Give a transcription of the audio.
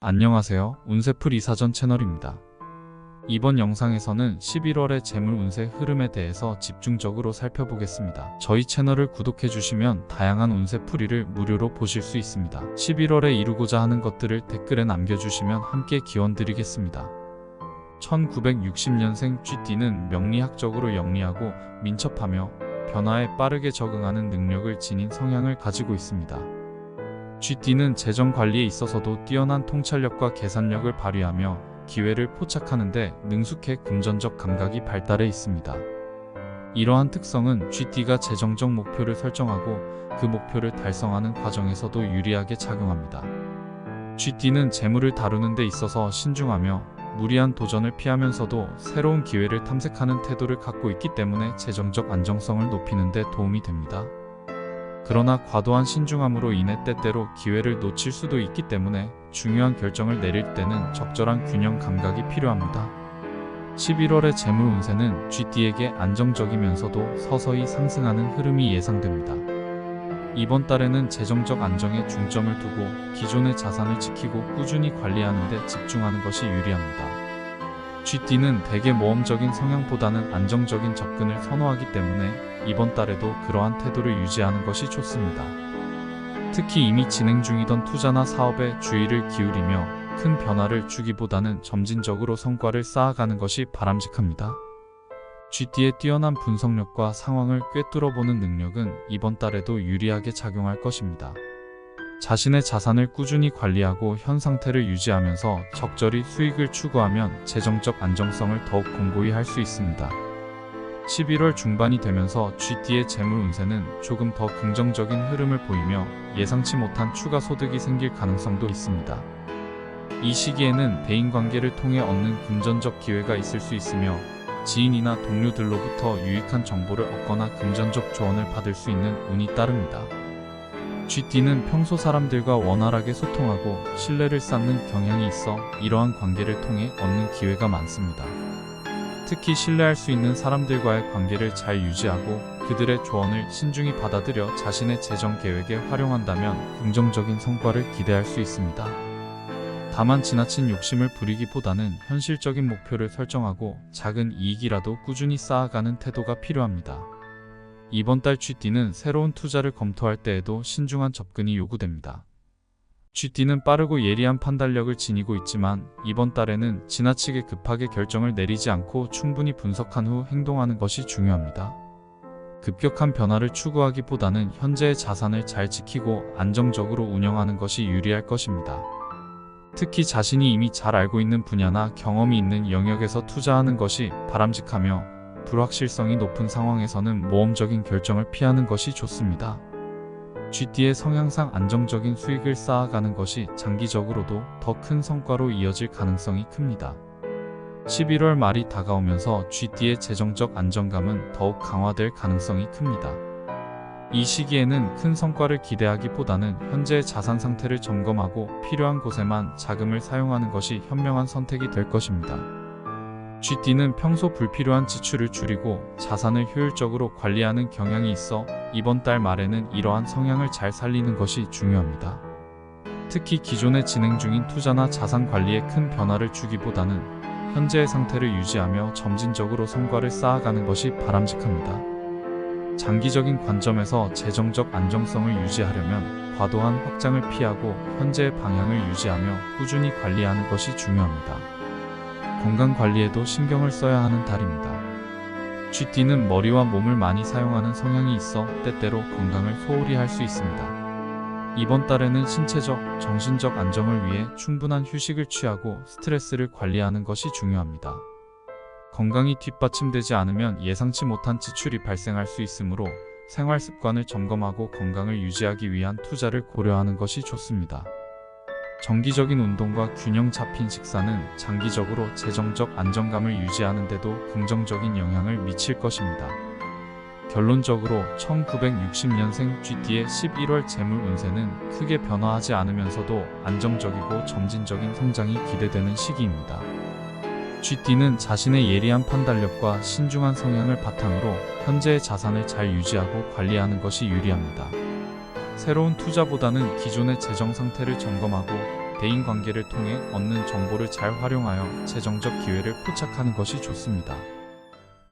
안녕하세요. 운세풀 이사전 채널입니다. 이번 영상에서는 11월의 재물 운세 흐름에 대해서 집중적으로 살펴보겠습니다. 저희 채널을 구독해주시면 다양한 운세풀이를 무료로 보실 수 있습니다. 11월에 이루고자 하는 것들을 댓글에 남겨주시면 함께 기원드리겠습니다. 1960년생 GD는 명리학적으로 영리하고 민첩하며 변화에 빠르게 적응하는 능력을 지닌 성향을 가지고 있습니다. GD는 재정 관리에 있어서도 뛰어난 통찰력과 계산력을 발휘하며 기회를 포착하는 데 능숙해 금전적 감각이 발달해 있습니다. 이러한 특성은 GD가 재정적 목표를 설정하고 그 목표를 달성하는 과정에서도 유리하게 작용합니다. GD는 재물을 다루는 데 있어서 신중하며 무리한 도전을 피하면서도 새로운 기회를 탐색하는 태도를 갖고 있기 때문에 재정적 안정성을 높이는 데 도움이 됩니다. 그러나 과도한 신중함으로 인해 때때로 기회를 놓칠 수도 있기 때문에 중요한 결정을 내릴 때는 적절한 균형 감각이 필요합니다. 11월의 재물 운세는 GD에게 안정적이면서도 서서히 상승하는 흐름이 예상됩니다. 이번 달에는 재정적 안정에 중점을 두고 기존의 자산을 지키고 꾸준히 관리하는 데 집중하는 것이 유리합니다. GD는 대개 모험적인 성향보다는 안정적인 접근을 선호하기 때문에 이번 달에도 그러한 태도를 유지하는 것이 좋습니다. 특히 이미 진행 중이던 투자나 사업에 주의를 기울이며 큰 변화를 주기보다는 점진적으로 성과를 쌓아가는 것이 바람직합니다. GD의 뛰어난 분석력과 상황을 꿰뚫어보는 능력은 이번 달에도 유리하게 작용할 것입니다. 자신의 자산을 꾸준히 관리하고 현 상태를 유지하면서 적절히 수익을 추구하면 재정적 안정성을 더욱 공고히 할 수 있습니다. 11월 중반이 되면서 GD의 재물 운세는 조금 더 긍정적인 흐름을 보이며 예상치 못한 추가 소득이 생길 가능성도 있습니다. 이 시기에는 대인관계를 통해 얻는 금전적 기회가 있을 수 있으며 지인이나 동료들로부터 유익한 정보를 얻거나 금전적 조언을 받을 수 있는 운이 따릅니다. GD는 평소 사람들과 원활하게 소통하고 신뢰를 쌓는 경향이 있어 이러한 관계를 통해 얻는 기회가 많습니다. 특히 신뢰할 수 있는 사람들과의 관계를 잘 유지하고 그들의 조언을 신중히 받아들여 자신의 재정 계획에 활용한다면 긍정적인 성과를 기대할 수 있습니다. 다만 지나친 욕심을 부리기보다는 현실적인 목표를 설정하고 작은 이익이라도 꾸준히 쌓아가는 태도가 필요합니다. 이번 달 GD는 새로운 투자를 검토할 때에도 신중한 접근이 요구됩니다. GD는 빠르고 예리한 판단력을 지니고 있지만 이번 달에는 지나치게 급하게 결정을 내리지 않고 충분히 분석한 후 행동하는 것이 중요합니다. 급격한 변화를 추구하기보다는 현재의 자산을 잘 지키고 안정적으로 운영하는 것이 유리할 것입니다. 특히 자신이 이미 잘 알고 있는 분야나 경험이 있는 영역에서 투자하는 것이 바람직하며 불확실성이 높은 상황에서는 모험적인 결정을 피하는 것이 좋습니다. GD의 성향상 안정적인 수익을 쌓아가는 것이 장기적으로도 더 큰 성과로 이어질 가능성이 큽니다. 11월 말이 다가오면서 GD의 재정적 안정감은 더욱 강화될 가능성이 큽니다. 이 시기에는 큰 성과를 기대하기보다는 현재의 자산 상태를 점검하고 필요한 곳에만 자금을 사용하는 것이 현명한 선택이 될 것입니다. GD는 평소 불필요한 지출을 줄이고 자산을 효율적으로 관리하는 경향이 있어 이번 달 말에는 이러한 성향을 잘 살리는 것이 중요합니다. 특히 기존에 진행 중인 투자나 자산 관리에 큰 변화를 주기보다는 현재의 상태를 유지하며 점진적으로 성과를 쌓아가는 것이 바람직합니다. 장기적인 관점에서 재정적 안정성을 유지하려면 과도한 확장을 피하고 현재의 방향을 유지하며 꾸준히 관리하는 것이 중요합니다. 건강 관리에도 신경을 써야 하는 달입니다. GD는 머리와 몸을 많이 사용하는 성향이 있어 때때로 건강을 소홀히 할 수 있습니다. 이번 달에는 신체적, 정신적 안정을 위해 충분한 휴식을 취하고 스트레스를 관리하는 것이 중요합니다. 건강이 뒷받침되지 않으면 예상치 못한 지출이 발생할 수 있으므로 생활 습관을 점검하고 건강을 유지하기 위한 투자를 고려하는 것이 좋습니다. 정기적인 운동과 균형 잡힌 식사는 장기적으로 재정적 안정감을 유지하는 데도 긍정적인 영향을 미칠 것입니다. 결론적으로 1960년생 GD의 11월 재물 운세는 크게 변화하지 않으면서도 안정적이고 점진적인 성장이 기대되는 시기입니다. GD는 자신의 예리한 판단력과 신중한 성향을 바탕으로 현재의 자산을 잘 유지하고 관리하는 것이 유리합니다. 새로운 투자보다는 기존의 재정 상태를 점검하고 대인 관계를 통해 얻는 정보를 잘 활용하여 재정적 기회를 포착하는 것이 좋습니다.